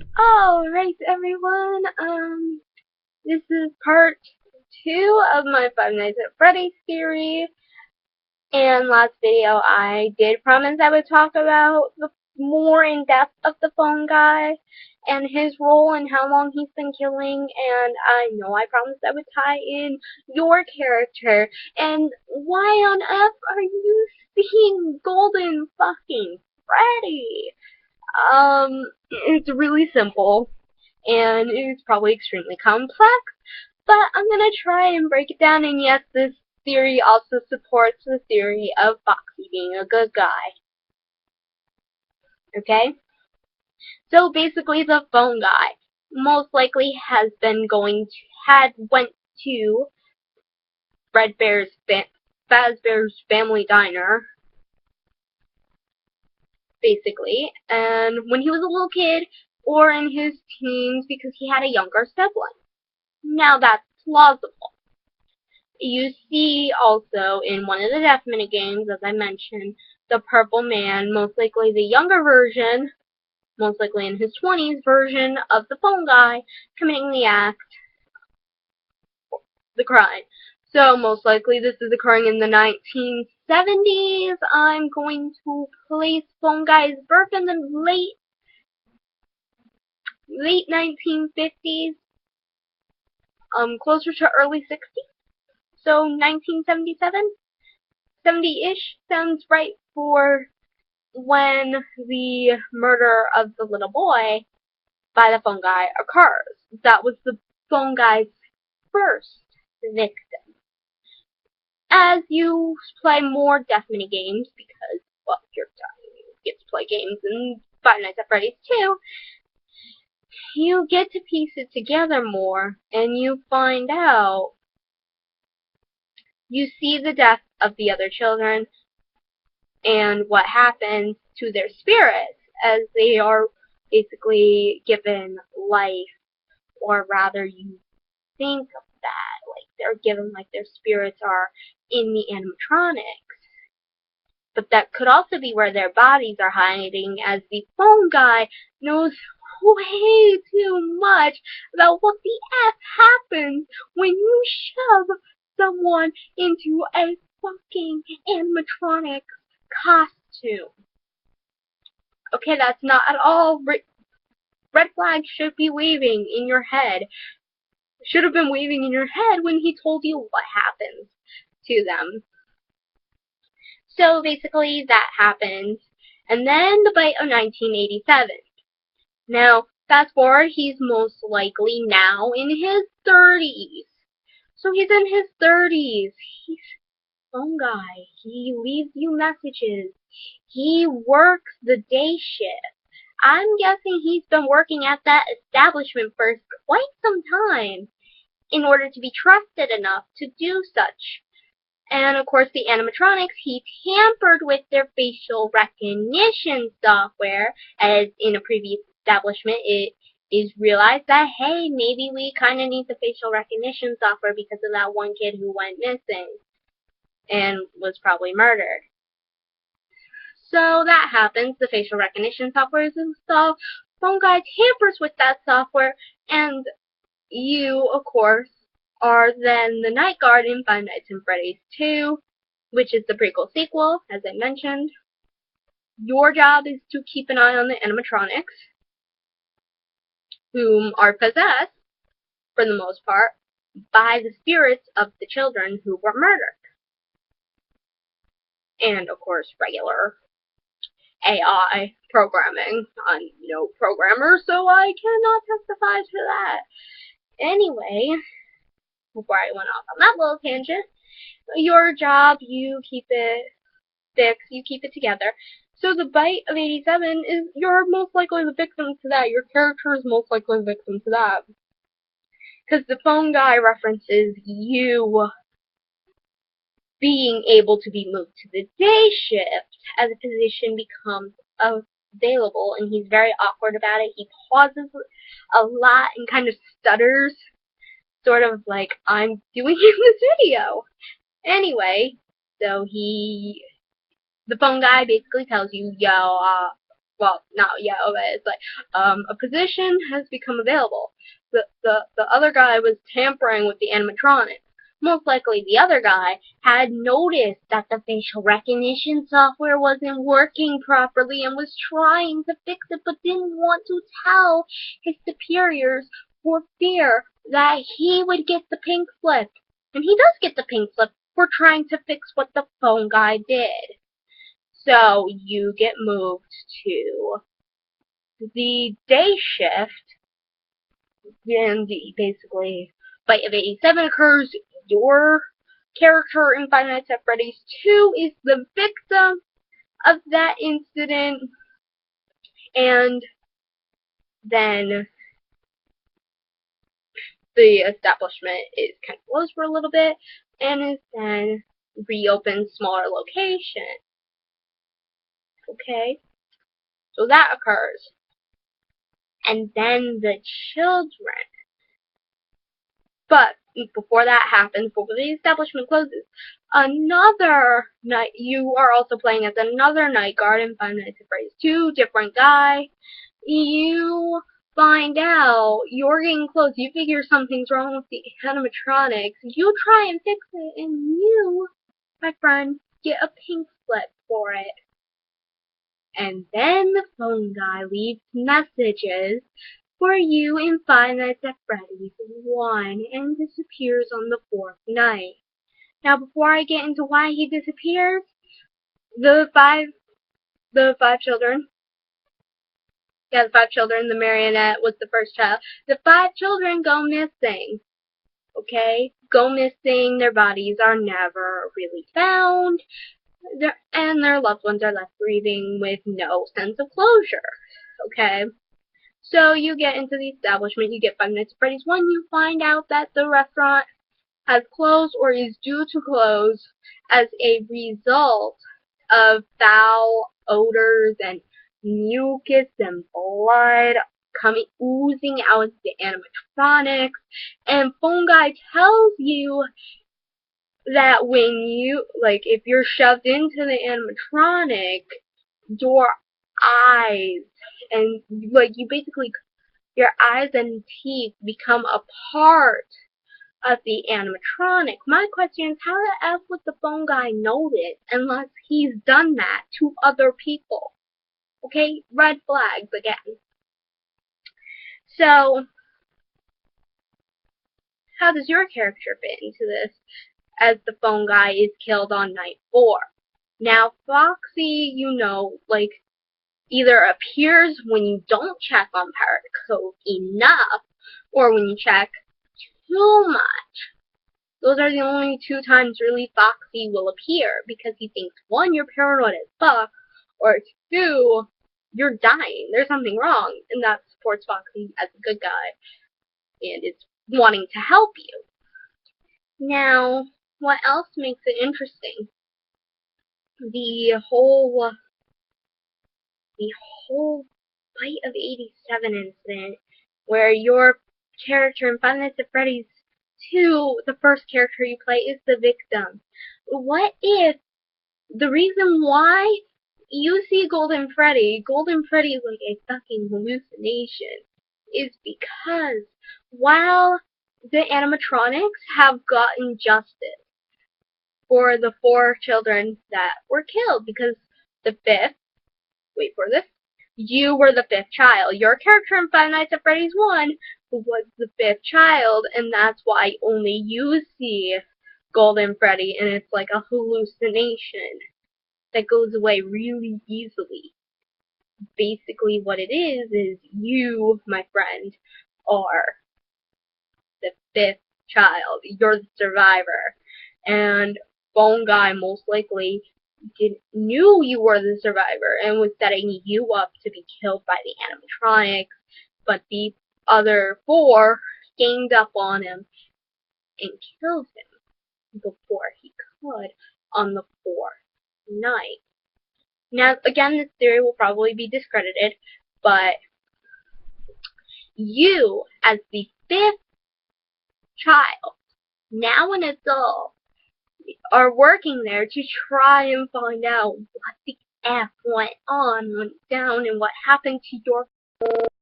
Alright everyone, this is part 2 of my Five Nights at Freddy's theory, and last video I did promise I would talk about the more in depth of the phone guy and his role and how long he's been killing, and I know I promised I would tie in your character, and why on earth are you seeing Golden fucking Freddy? It's really simple and it's probably extremely complex, but I'm gonna try and break it down, and yes, this theory also supports the theory of Foxy being a good guy. Okay? So basically the phone guy most likely went to Fazbear's family diner, basically, and when he was a little kid, or in his teens because he had a younger sibling. Now that's plausible. You see also in one of the Death Minute games, as I mentioned, the Purple Man, most likely the younger version, most likely in his 20s version of the phone guy, committing the crime. So most likely this is occurring in the 1970s. I'm going to place phone guy's birth in the late 1950s, closer to early 60s. So 1977, 70-ish sounds right for when the murder of the little boy by the phone guy occurs. That was the phone guy's first victim. As you play more Death Mini games, because, well, you're done, you get to play games in Five Nights at Freddy's too, you get to piece it together more, and you find out, you see the death of the other children, and what happens to their spirits as they are basically given life, or rather you think of that, like they're given like their spirits are in the animatronics. But that could also be where their bodies are hiding, as the phone guy knows way too much about what the F happens when you shove someone into a fucking animatronic costume. Okay, that's not at all red flags should be waving in your head. Should have been waving in your head when he told you what happens to them. So basically that happens, and then the bite of 1987. Now, fast forward, he's most likely now in his 30s. So he's in his 30s. He's a phone guy. He leaves you messages. He works the day shift. I'm guessing he's been working at that establishment for quite some time in order to be trusted enough to do such. And of course the animatronics, he tampered with their facial recognition software, as in a previous establishment it is realized that, hey, maybe we kind of need the facial recognition software because of that one kid who went missing and was probably murdered. So that happens, the facial recognition software is installed, phone guy tampers with that software, and you, of course, are then the Night Guard in Five Nights at Freddy's 2, which is the prequel sequel, as I mentioned. Your job is to keep an eye on the animatronics, whom are possessed, for the most part, by the spirits of the children who were murdered. And, of course, regular AI programming. I'm no programmer, so I cannot testify to that. Anyway, before I went off on that little tangent, your job, you keep it fixed, you keep it together. So the bite of 87 is, you're most likely the victim to that. Your character is most likely the victim to that. Because the phone guy references you being able to be moved to the day shift as a position becomes available, and he's very awkward about it. He pauses a lot and kind of stutters, sort of like, I'm doing this video. Anyway, so the phone guy basically tells you, yo, well, not yet, but it's like, a position has become available. The other guy was tampering with the animatronics. Most likely the other guy had noticed that the facial recognition software wasn't working properly and was trying to fix it but didn't want to tell his superiors for fear that he would get the pink slip. And he does get the pink slip for trying to fix what the phone guy did. So you get moved to the day shift, and basically Fight of 87 occurs. Your character in Five Nights at Freddy's 2 is the victim of that incident, and then the establishment is kind of closed for a little bit, and is then reopened smaller location. Okay? So that occurs. And then the children. But before that happens, before the establishment closes, another night, you are also playing as another night guard in Five Nights at Freddy's 2, different guy. You find out you're getting close, you figure something's wrong with the animatronics, you try and fix it, and you, my friend, get a pink slip for it. And then the phone guy leaves messages for you in Five Nights at Freddy's 1 and disappears on the 4th night. Now, before I get into why he disappears, the five children, the Marionette was the first child. The 5 children go missing. Okay? Go missing, their bodies are never really found, and their loved ones are left grieving with no sense of closure. Okay? So you get into the establishment, you get Five Nights at Freddy's 1, you find out that the restaurant has closed or is due to close as a result of foul odors and mucus and blood oozing out of the animatronics, and Phone Guy tells you that when you, like, if you're shoved into the animatronic, your eyes and, like, you basically, your eyes and teeth become a part of the animatronic. My question is, how the F would the phone guy know this unless he's done that to other people? Okay, red flags again. So, how does your character fit into this as the phone guy is killed on night 4? Now, Foxy, you know, like, either appears when you don't check on Pirate Cove enough, or when you check too much. Those are the only 2 times really Foxy will appear, because he thinks, 1, you're paranoid as fuck, or 2, you're dying. There's something wrong, and that supports Foxy as a good guy, and it's wanting to help you. Now, what else makes it interesting? The whole Fight of 87 incident, where your character in Five Nights at Freddy's 2, the first character you play, is the victim. What if the reason why you see Golden Freddy is like a fucking hallucination, is because while the animatronics have gotten justice for the 4 children that were killed, because the 5th, wait for this, you were the 5th child. Your character in Five Nights at Freddy's 1 was the 5th child, and that's why only you see Golden Freddy, and it's like a hallucination that goes away really easily. Basically what it is you, my friend, are the 5th child. You're the survivor. And Phone Guy most likely knew you were the survivor and was setting you up to be killed by the animatronics, but the other 4 ganged up on him and killed him before he could on the 4th night. Now, again, this theory will probably be discredited, but you, as the 5th child, now an adult, are working there to try and find out what the F went down and what happened to your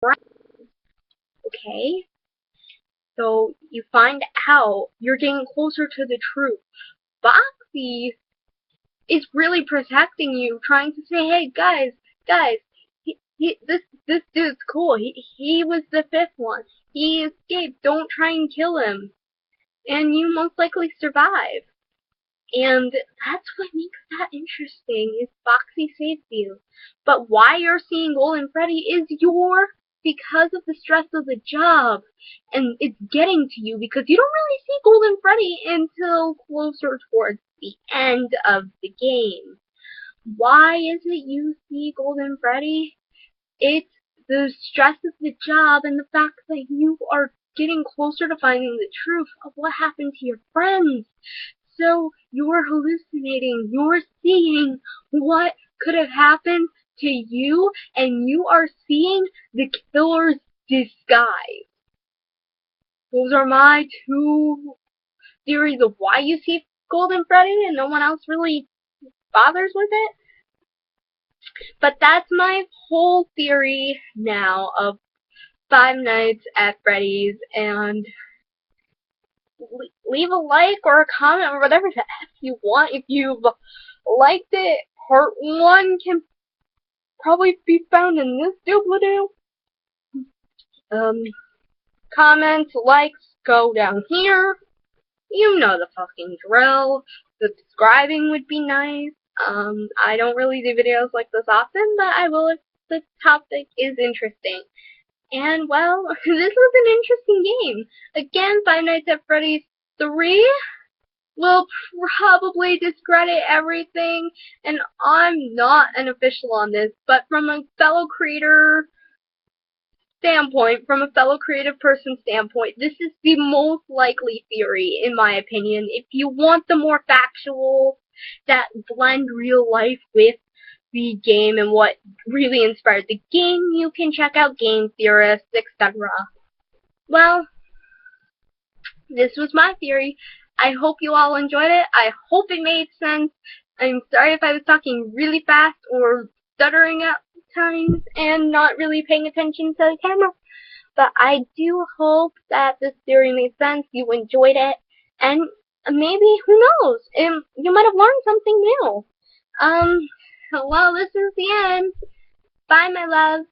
friend. Okay? So you find out you're getting closer to the truth. Foxy is really protecting you, trying to say, hey guys, this dude's cool. He was the fifth one. He escaped. Don't try and kill him. And you most likely survive. And that's what makes that interesting, is Foxy saved you. But why you're seeing Golden Freddy is because of the stress of the job. And it's getting to you because you don't really see Golden Freddy until closer towards the end of the game. Why is it you see Golden Freddy? It's the stress of the job and the fact that you are getting closer to finding the truth of what happened to your friends. So you're hallucinating, you're seeing what could have happened to you, and you are seeing the killer's disguise. Those are my two theories of why you see Golden Freddy and no one else really bothers with it. But that's my whole theory now of Five Nights at Freddy's, and leave a like or a comment or whatever the F you want. If you've liked it, part 1 can probably be found in this doobly-doo. Comments, likes, go down here. You know the fucking drill. Subscribing would be nice. I don't really do videos like this often, but I will if the topic is interesting. And, well, this was an interesting game. Again, Five Nights at Freddy's 3 will probably discredit everything, and I'm not an official on this, but from a fellow creator standpoint, from a fellow creative person standpoint, this is the most likely theory, in my opinion. If you want the more factual, that blend real life with the game and what really inspired the game, you can check out Game Theorists, etc. Well, this was my theory. I hope you all enjoyed it. I hope it made sense. I'm sorry if I was talking really fast or stuttering at times and not really paying attention to the camera. But I do hope that this theory made sense, you enjoyed it, and maybe, who knows, you might have learned something new. Well, this is the end. Bye, my love.